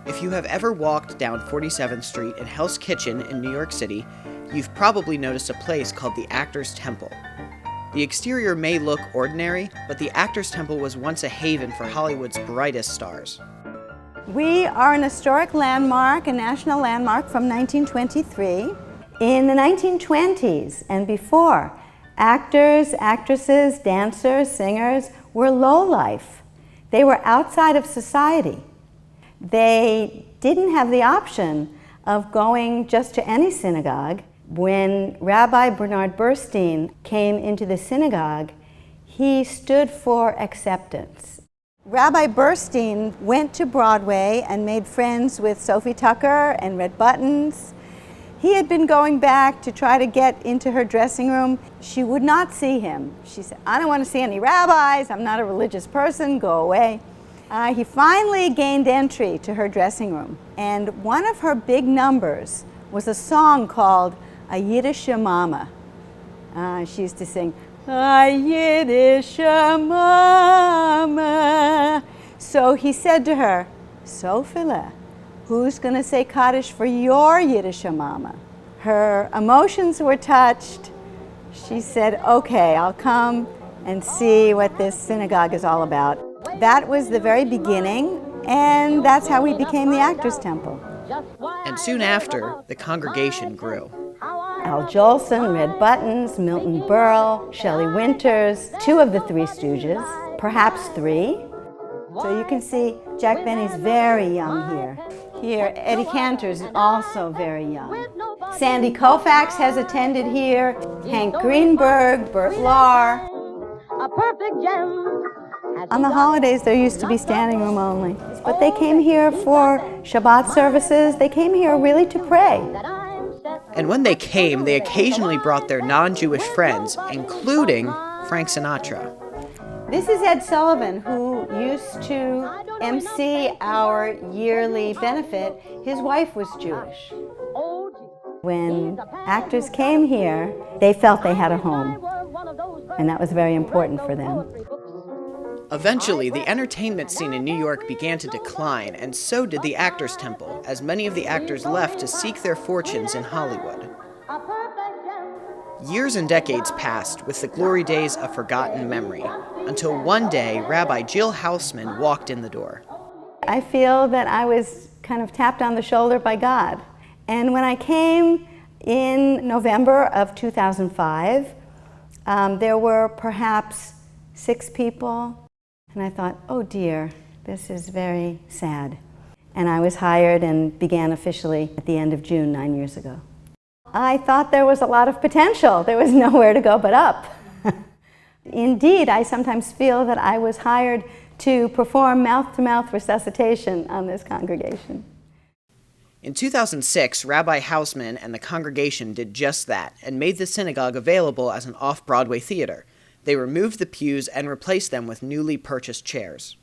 If you have ever walked down 47th Street in Hell's Kitchen in New York City, you've probably noticed a place called the Actors Temple. The exterior may look ordinary, but the Actors Temple was once a haven for Hollywood's brightest stars. We are an historic landmark, a national landmark from 1923. In the 1920s and before, actors, actresses, dancers, singers were lowlife. They were outside of society. They didn't have the option of going just to any synagogue. When Rabbi Bernard Burstein came into the synagogue, he stood for acceptance. Rabbi Burstein went to Broadway and made friends with Sophie Tucker and Red Buttons. He had been going back to try to get into her dressing room. She would not see him. She said, "I don't want to see any rabbis. I'm not a religious person. Go away." He finally gained entry to her dressing room. And one of her big numbers was a song called A Yiddish Mama. She used to sing, A Yiddish Mama. So he said to her, "Sophila, who's going to say Kaddish for your Yiddish mama?" Her emotions were touched. She said, "Okay, I'll come and see what this synagogue is all about." That was the very beginning, and that's how we became the Actors Temple. And soon after, the congregation grew. Al Jolson, Red Buttons, Milton Berle, Shelley Winters, two of the Three Stooges, perhaps three. So you can see Jack Benny's very young here. Here, Eddie Cantor's also very young. Sandy Koufax has attended here, Hank Greenberg, Bert Lahr. A perfect gem. On the holidays, there used to be standing room only. But they came here for Shabbat services. They came here really to pray. And when they came, they occasionally brought their non-Jewish friends, including Frank Sinatra. This is Ed Sullivan, who used to MC our yearly benefit. His wife was Jewish. When actors came here, they felt they had a home, and that was very important for them. Eventually, the entertainment scene in New York began to decline, and so did the Actors Temple, as many of the actors left to seek their fortunes in Hollywood. Years and decades passed, with the glory days a forgotten memory, until one day, Rabbi Jill Hausman walked in the door. I feel that I was kind of tapped on the shoulder by God. And when I came in November of 2005, there were perhaps 6 people. And I thought, oh dear, this is very sad. And I was hired and began officially at the end of June 9 years ago. I thought there was a lot of potential. There was nowhere to go but up. Indeed, I sometimes feel that I was hired to perform mouth-to-mouth resuscitation on this congregation. In 2006, Rabbi Hausman and the congregation did just that and made the synagogue available as an off-Broadway theater. They removed the pews and replaced them with newly purchased chairs.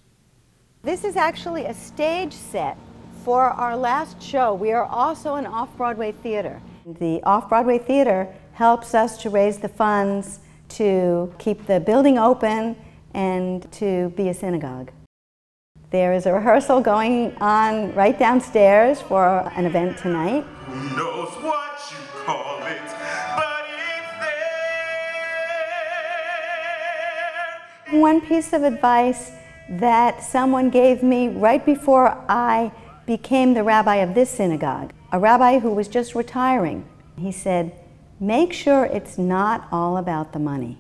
This is actually a stage set for our last show. We are also an off-Broadway theater. The off-Broadway theater helps us to raise the funds to keep the building open and to be a synagogue. There is a rehearsal going on right downstairs for an event tonight. Who knows what you call it, but it's there. One piece of advice that someone gave me right before I became the rabbi of this synagogue, a rabbi who was just retiring. He said, make sure it's not all about the money.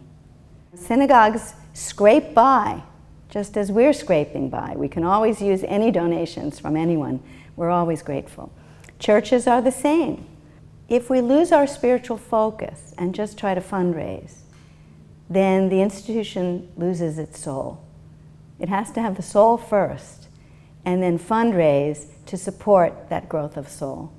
Synagogues scrape by, just as we're scraping by. We can always use any donations from anyone. We're always grateful. Churches are the same. If we lose our spiritual focus and just try to fundraise, then the institution loses its soul. It has to have the soul first, and then fundraise to support that growth of soul.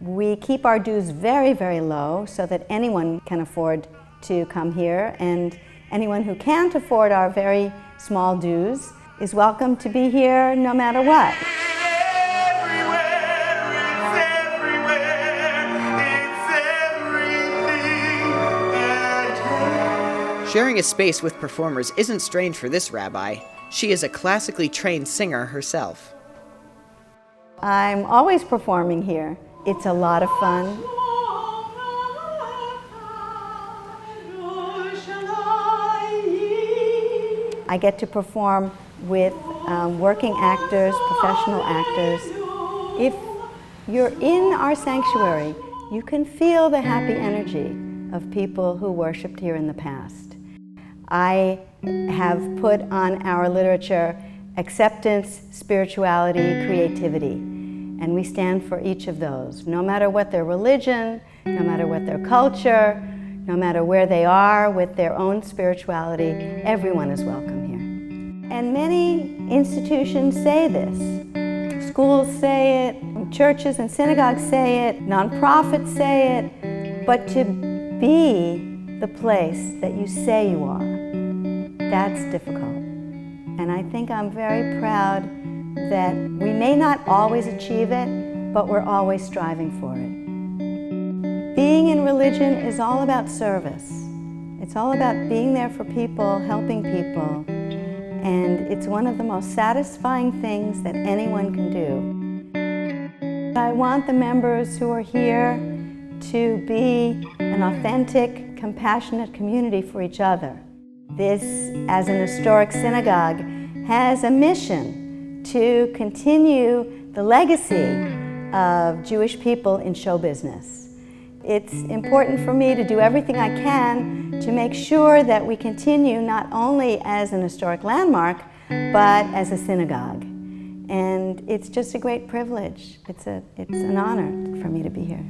We keep our dues very, very low so that anyone can afford to come here, and anyone who can't afford our very small dues is welcome to be here no matter what. Sharing a space with performers isn't strange for this rabbi. She is a classically trained singer herself. I'm always performing here. It's a lot of fun. I get to perform with working actors, professional actors. If you're in our sanctuary, you can feel the happy energy of people who worshiped here in the past. I have put on our literature acceptance, spirituality, creativity, and we stand for each of those. No matter what their religion, no matter what their culture, no matter where they are with their own spirituality, everyone is welcome here. And many institutions say this. Schools say it, churches and synagogues say it, nonprofits say it, but to be the place that you say you are, that's difficult. And I think I'm very proud that we may not always achieve it, but we're always striving for it. Being in religion is all about service. It's all about being there for people, helping people, and it's one of the most satisfying things that anyone can do. I want the members who are here to be an authentic, compassionate community for each other. This, as an historic synagogue, has a mission to continue the legacy of Jewish people in show business. It's important for me to do everything I can to make sure that we continue not only as an historic landmark, but as a synagogue. And it's just a great privilege. It's an honor for me to be here.